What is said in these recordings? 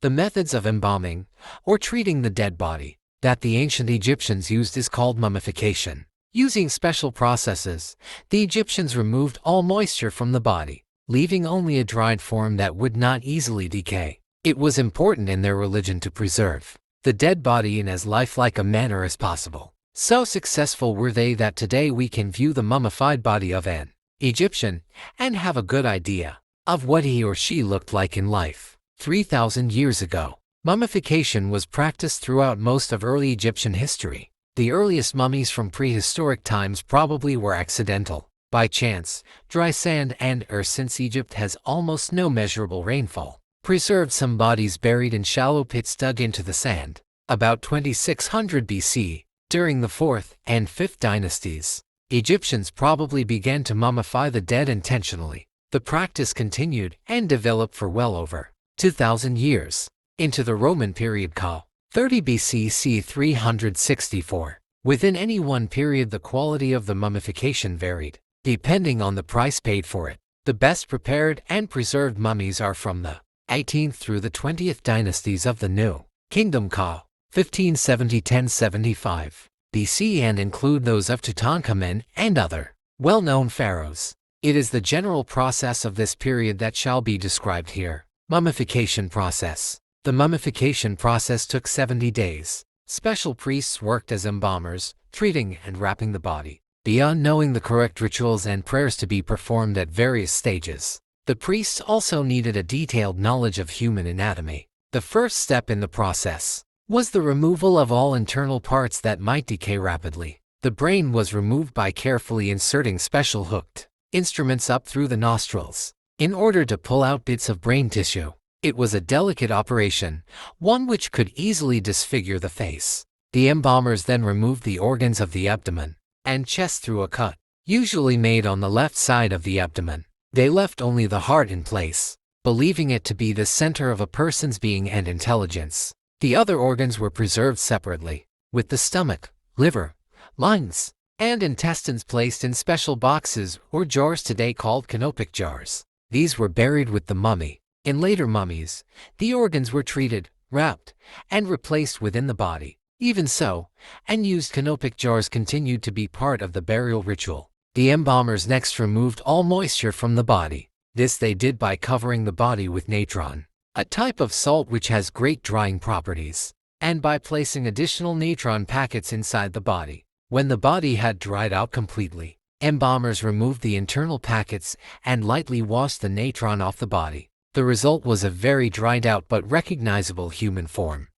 The methods of embalming, or treating the dead body, that the ancient Egyptians used is called mummification. Using special processes, the Egyptians removed all moisture from the body, leaving only a dried form that would not easily decay. It was important in their religion to preserve the dead body in as lifelike a manner as possible. So successful were they that today we can view the mummified body of an Egyptian and have a good idea of what he or she looked like in life. 3,000 years ago, mummification was practiced throughout most of early Egyptian history. The earliest mummies from prehistoric times probably were accidental, by chance, dry sand and earth, since Egypt has almost no measurable rainfall, preserved some bodies buried in shallow pits dug into the sand. About 2600 BC, during the 4th and 5th dynasties, Egyptians probably began to mummify the dead intentionally. The practice continued and developed for well over 2,000 years, into the Roman period ca. 30 BC c. 364. Within any one period the quality of the mummification varied, depending on the price paid for it. The best prepared and preserved mummies are from the 18th through the 20th dynasties of the New Kingdom ca. 1570–1075 BC and include those of Tutankhamun and other well-known pharaohs. It is the general process of this period that shall be described here. Mummification process. The mummification process took 70 days. Special priests worked as embalmers, treating and wrapping the body. Beyond knowing the correct rituals and prayers to be performed at various stages, the priests also needed a detailed knowledge of human anatomy. The first step in the process was the removal of all internal parts that might decay rapidly. The brain was removed by carefully inserting special hooked instruments up through the nostrils in order to pull out bits of brain tissue. It was a delicate operation, one which could easily disfigure the face. The embalmers then removed the organs of the abdomen and chest through a cut, usually made on the left side of the abdomen. They left only the heart in place, believing it to be the center of a person's being and intelligence. The other organs were preserved separately, with the stomach, liver, lungs, and intestines placed in special boxes or jars today called canopic jars. These were buried with the mummy. In later mummies, the organs were treated, wrapped, and replaced within the body. Even so, unused canopic jars continued to be part of the burial ritual. The embalmers next removed all moisture from the body. This they did by covering the body with natron, a type of salt which has great drying properties, and by placing additional natron packets inside the body. When the body had dried out completely, embalmers removed the internal packets and lightly washed the natron off the body. The result was a very dried out but recognizable human form.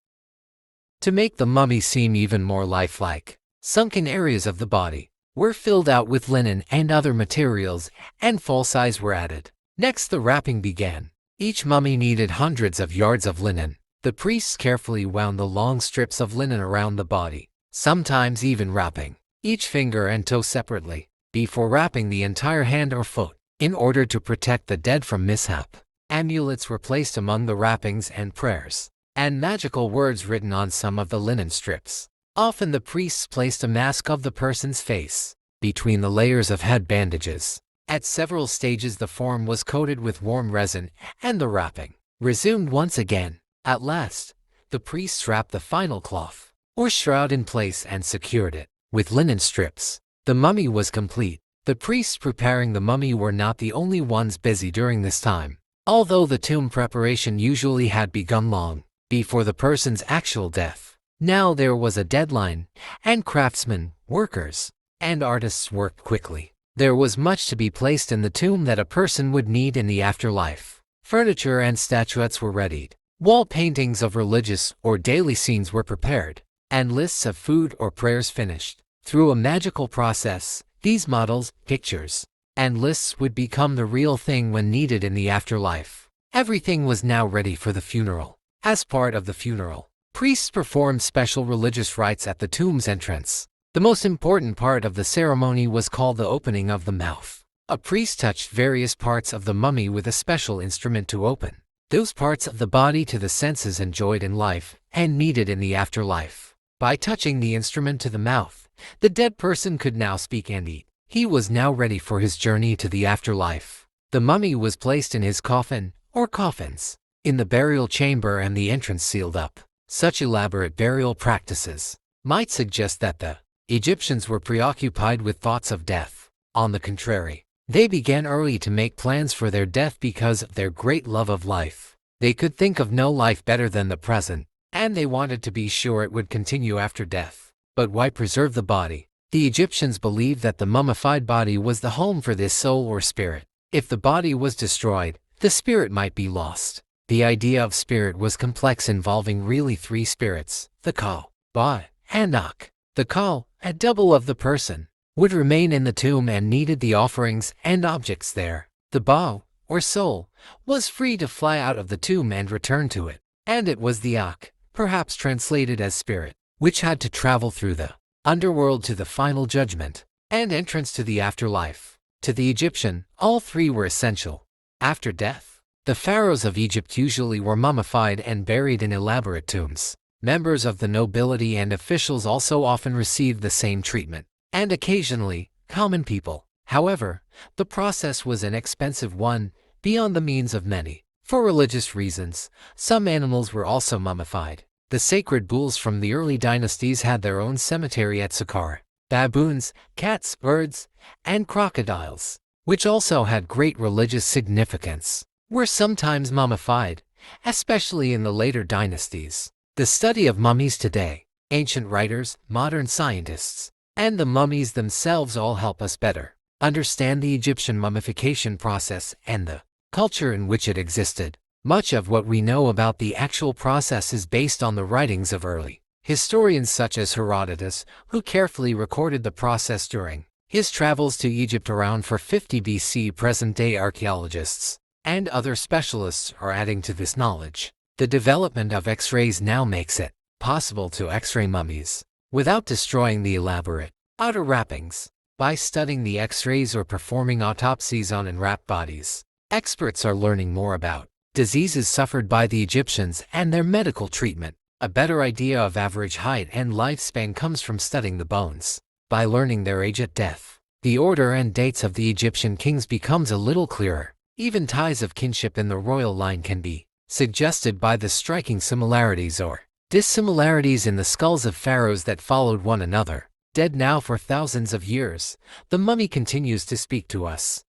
To make the mummy seem even more lifelike, sunken areas of the body were filled out with linen and other materials, and false eyes were added. Next the wrapping began. Each mummy needed hundreds of yards of linen. The priests carefully wound the long strips of linen around the body, sometimes even wrapping each finger and toe separately, before wrapping the entire hand or foot, in order to protect the dead from mishap. Amulets were placed among the wrappings and prayers, and magical words written on some of the linen strips. Often the priests placed a mask of the person's face between the layers of head bandages. At several stages the form was coated with warm resin, and the wrapping resumed once again. At last, the priests wrapped the final cloth, or shroud, in place and secured it with linen strips. The mummy was complete. The priests preparing the mummy were not the only ones busy during this time. Although the tomb preparation usually had begun long before the person's actual death, now there was a deadline, and craftsmen, workers, and artists worked quickly. There was much to be placed in the tomb that a person would need in the afterlife. Furniture and statuettes were readied. Wall paintings of religious or daily scenes were prepared, and lists of food or prayers finished. Through a magical process, these models, pictures, and lists would become the real thing when needed in the afterlife. Everything was now ready for the funeral. As part of the funeral, priests performed special religious rites at the tomb's entrance. The most important part of the ceremony was called the opening of the mouth. A priest touched various parts of the mummy with a special instrument to open those parts of the body to the senses enjoyed in life and needed in the afterlife. By touching the instrument to the mouth, the dead person could now speak and eat. He was now ready for his journey to the afterlife. The mummy was placed in his coffin, or coffins, in the burial chamber and the entrance sealed up. Such elaborate burial practices might suggest that the Egyptians were preoccupied with thoughts of death. On the contrary, they began early to make plans for their death because of their great love of life. They could think of no life better than the present, and they wanted to be sure it would continue after death. But why preserve the body? The Egyptians believed that the mummified body was the home for this soul or spirit. If the body was destroyed, the spirit might be lost. The idea of spirit was complex, involving really three spirits: the Ka, Ba, and Ak. The Ka, a double of the person, would remain in the tomb and needed the offerings and objects there. The Ba, or soul, was free to fly out of the tomb and return to it. And it was the Ak, perhaps translated as spirit, which had to travel through the underworld to the final judgment and entrance to the afterlife. To the Egyptian, all three were essential. After death, the pharaohs of Egypt usually were mummified and buried in elaborate tombs. Members of the nobility and officials also often received the same treatment, and occasionally, common people. However, the process was an expensive one, beyond the means of many. For religious reasons, some animals were also mummified. The sacred bulls from the early dynasties had their own cemetery at Saqqara. Baboons, cats, birds, and crocodiles, which also had great religious significance, were sometimes mummified, especially in the later dynasties. The study of mummies today, ancient writers, modern scientists, and the mummies themselves all help us better understand the Egyptian mummification process and the culture in which it existed. Much of what we know about the actual process is based on the writings of early historians such as Herodotus, who carefully recorded the process during his travels to Egypt around 450 BC. Present-day archaeologists and other specialists are adding to this knowledge. The development of X-rays now makes it possible to X-ray mummies without destroying the elaborate outer wrappings. By studying the X-rays or performing autopsies on unwrapped bodies, experts are learning more about diseases suffered by the Egyptians and their medical treatment. A better idea of average height and lifespan comes from studying the bones. By learning their age at death, the order and dates of the Egyptian kings becomes a little clearer. Even ties of kinship in the royal line can be suggested by the striking similarities or dissimilarities in the skulls of pharaohs that followed one another. Dead now for thousands of years, the mummy continues to speak to us.